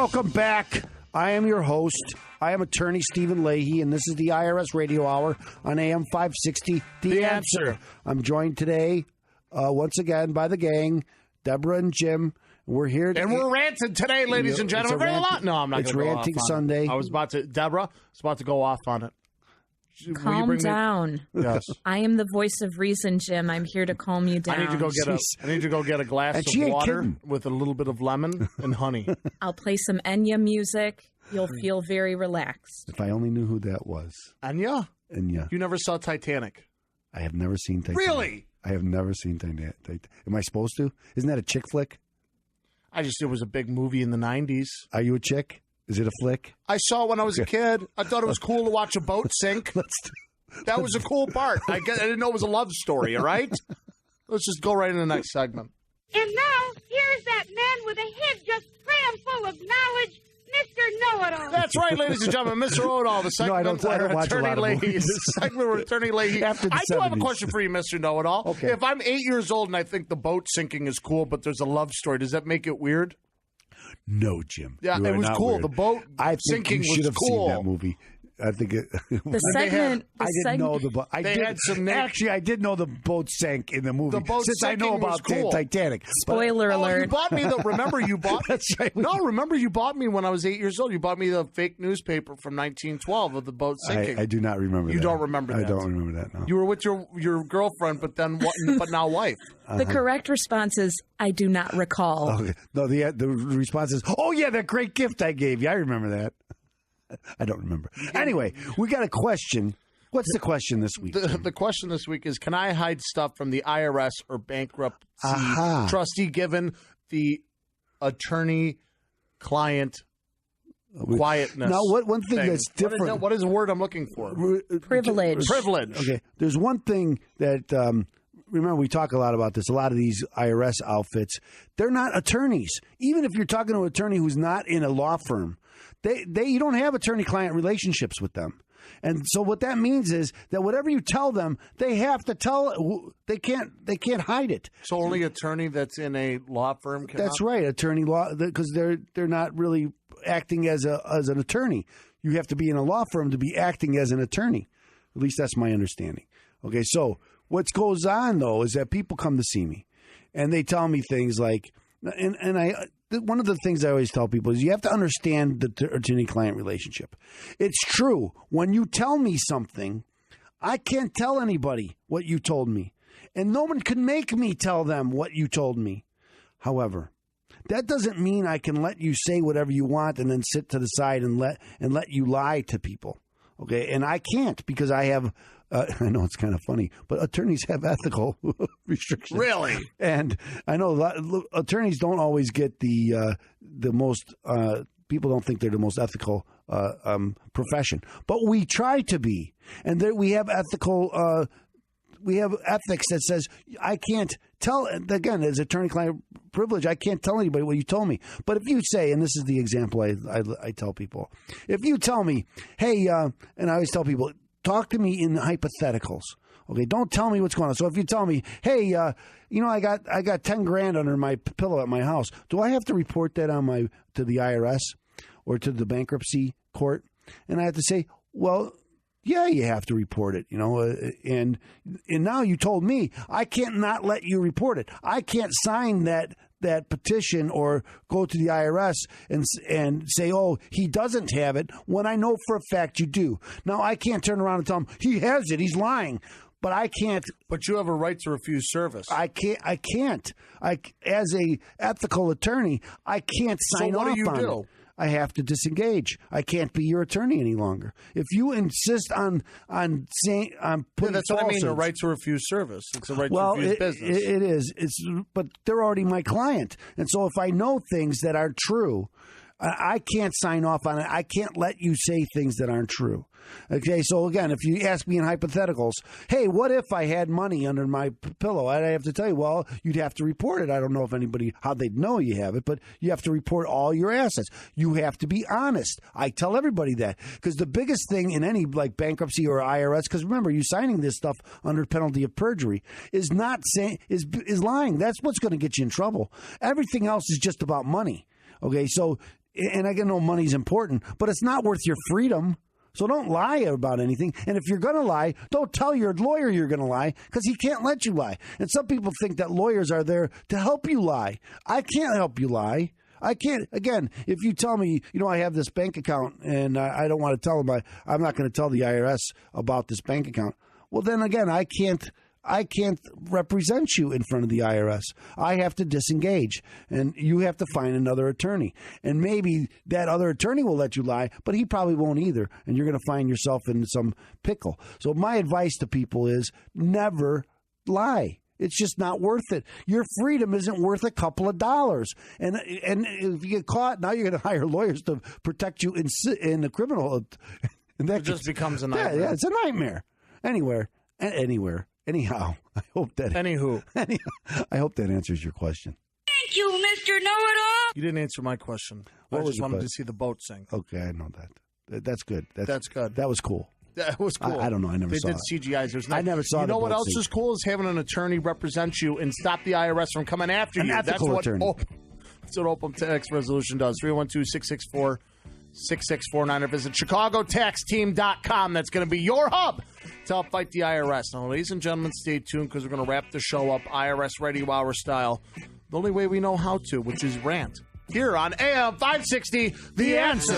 Welcome back. I am your host. I am attorney Stephen Leahy, and this is the IRS Radio Hour on AM 560. The Answer. I'm joined today, once again, by the gang, Deborah and Jim. We're here. And we're ranting today, ladies and gentlemen. No, I'm not going to go off on Ranting Sunday. Deborah was about to go off on it. Calm down. Yes. I am the voice of reason, Jim. I'm here to calm you down. I need to go get a glass of water with a little bit of lemon and honey. I'll play some Enya music. You'll feel very relaxed. If I only knew who that was. Enya? Enya. You never saw Titanic? I have never seen Titanic. Really? I have never seen Titanic. Am I supposed to? Isn't that a chick flick? It was a big movie in the 90s. Are you a chick? Is it a flick? I saw it when I was a kid. I thought it was cool to watch a boat sink. That was a cool part. I didn't know it was a love story, all right? Let's just go right into the next segment. And now, here's that man with a head just crammed full of knowledge, Mr. Know-It-All. That's right, ladies and gentlemen, Mr. Know-It-All, the segment where Attorney Leahy. I do have a question for you, Mr. Know-It-All. Okay. If I'm 8 years old and I think the boat sinking is cool, but there's a love story, does that make it weird? No, Jim. Yeah, it was cool. Weird. The boat sinking was cool. I think you should have seen that movie. I think it. The segment. I didn't know the boat. Actually, I did know the boat sank in the movie. The boat since I know about cool. Titanic. Spoiler alert! You bought me the. Remember, you bought. That's right. No, remember, you bought me when I was 8 years old. You bought me the fake newspaper from 1912 of the boat sinking. I do not remember. You don't remember that? I don't remember that. No. You were with your girlfriend, but now wife. The correct response is, I do not recall. Okay. No, the response is, oh yeah, that great gift I gave you. I remember that. I don't remember. Anyway, we got a question. What's the question this week? The question this week is, can I hide stuff from the IRS or bankruptcy trustee given the attorney-client quietness? Now, one thing that's different. What is the word I'm looking for? Privilege. Privilege. Okay. There's one thing that, remember, we talk a lot about this. A lot of these IRS outfits, they're not attorneys. Even if you're talking to an attorney who's not in a law firm, you don't have attorney-client relationships with them. And so what that means is that whatever you tell them, they have to tell. They can't hide it. So only attorney that's in a law firm can. That's right, attorney law, because they're not really acting as an attorney. You have to be in a law firm to be acting as an attorney. At least that's my understanding. Okay, so what goes on though is that people come to see me, and they tell me things like, one of the things I always tell people is you have to understand the attorney-client relationship. It's true. When you tell me something, I can't tell anybody what you told me. And no one can make me tell them what you told me. However, that doesn't mean I can let you say whatever you want and then sit to the side and let you lie to people. Okay? And I can't because I have... I know it's kind of funny, but attorneys have ethical restrictions. Really? And I know attorneys don't always get the most. People don't think they're the most ethical profession, but we try to be, and we have ethical. We have ethics that says I can't tell. Again, as attorney-client privilege, I can't tell anybody what you told me. But if you say, and this is the example I tell people, if you tell me, hey, and I always tell people, talk to me in hypotheticals. Okay, don't tell me what's going on. So if you tell me, hey, I got 10 grand under my pillow at my house, do I have to report that to the IRS or to the bankruptcy court? And I have to say, well, yeah, you have to report it. And now you told me I can't not let you report it. I can't sign that petition or go to the IRS and say, oh, he doesn't have it, when I know for a fact you do. Now, I can't turn around and tell him he has it, he's lying. But I can't. But you have a right to refuse service. I can't. As a ethical attorney, I can't sign off on it. So what do you do? I have to disengage. I can't be your attorney any longer. If you insist on saying putting that's what I mean. A right to refuse service. It's a right to refuse business. It is. But they're already my client, and so if I know things that are true, I can't sign off on it. I can't let you say things that aren't true. Okay, so again, if you ask me in hypotheticals, hey, what if I had money under my pillow? I have to tell you, well, you'd have to report it. I don't know if how they'd know you have it, but you have to report all your assets. You have to be honest. I tell everybody that, because the biggest thing in any bankruptcy or IRS, because remember, you're signing this stuff under penalty of perjury, is not saying is lying. That's what's going to get you in trouble. Everything else is just about money. Okay, so and I know money's important, but it's not worth your freedom. So don't lie about anything. And if you're going to lie, don't tell your lawyer you're going to lie because he can't let you lie. And some people think that lawyers are there to help you lie. I can't help you lie. I can't. Again, if you tell me, I have this bank account and I don't want to tell them, I'm not going to tell the IRS about this bank account. Well, then again, I can't represent you in front of the IRS. I have to disengage, and you have to find another attorney. And maybe that other attorney will let you lie, but he probably won't either, and you're going to find yourself in some pickle. So my advice to people is never lie. It's just not worth it. Your freedom isn't worth a couple of dollars. And if you get caught, now you're going to hire lawyers to protect you in the criminal. And that just becomes a nightmare. Yeah, it's a nightmare. Anywhere. Anyhow, I hope that. I hope that answers your question. Thank you, Mr. Know-It-All. You didn't answer my question. I just wanted to see the boat sink. Okay, I know that. That's good. That's good. That was cool. That was cool. I don't know. I never saw it. They did CGIs. I never saw it. You know what else is cool is having an attorney represent you and stop the IRS from coming after you. That's what attorney. That's what Open Tax Resolution does. 312-664-6649 or visit ChicagoTaxTeam.com. That's going to be your hub to help fight the IRS. Now, ladies and gentlemen, stay tuned because we're going to wrap the show up IRS Radio Hour style. The only way we know how to, which is rant. Here on AM 560, The Answer.